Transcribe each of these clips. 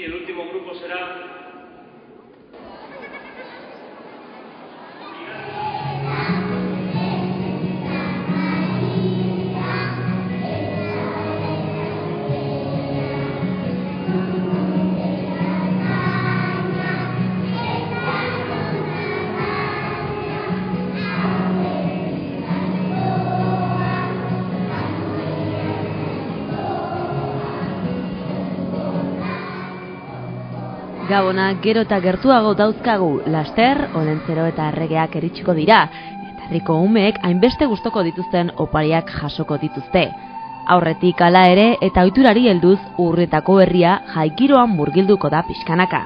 el último grupo será... Gabona gero eta gertuago dauzkagu, laster, olentzero eta erregeak eritsiko dira, eta herriko umeek hainbeste gustoko dituzten opariak jasoko dituzte. Aurretik hala ere eta ohiturari helduz Urrietako herria jaikiroan murgilduko da pixkanaka.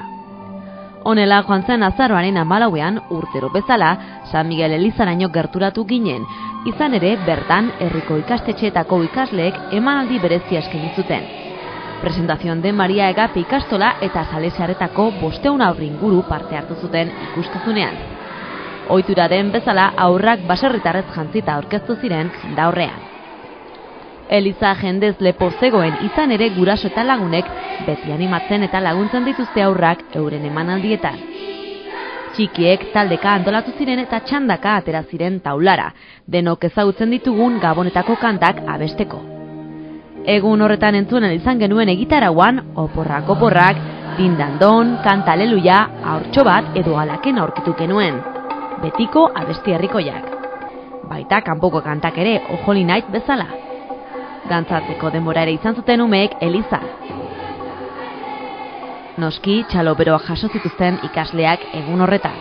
Honela joan zen azaroaren 14ean urtero bezala San Miguel elizaraino gerturatu ginen, izan ere bertan herriko ikastetxeetako ikasleek emanaldi berezia eskaini zuten. Presentación de Maria Egape ikastola eta Salesiarretako 500 haur inguru parte hartu zuten ikuskizunean. Ohitura den bezala haurrak baserritarrez jantzita aurkeztu ziren jendaurrean. Eliza jendez lepo zegoen izan ere guraso eta lagunek beti animatzen eta laguntzen dituzte haurrak euren emanaldietan. Txikiek taldeka antolatu ziren eta txandaka atera ziren taulara, denok ezagutzen ditugun Gabonetako kantak abesteko. Egun horretan entzunen izan genuen egitarauan, oporrak, dindandon, kanta aleluia, haurtxo bat edo alaken aurkitu genuen. Betiko abesti herrikoiak. Baita kanpoko kantak ere Ojoli Night bezala. Dantzatzeko denbora ere izan zuten umeek elizan. Noski, txalo beroak jaso zituzten ikasleak egun horretan.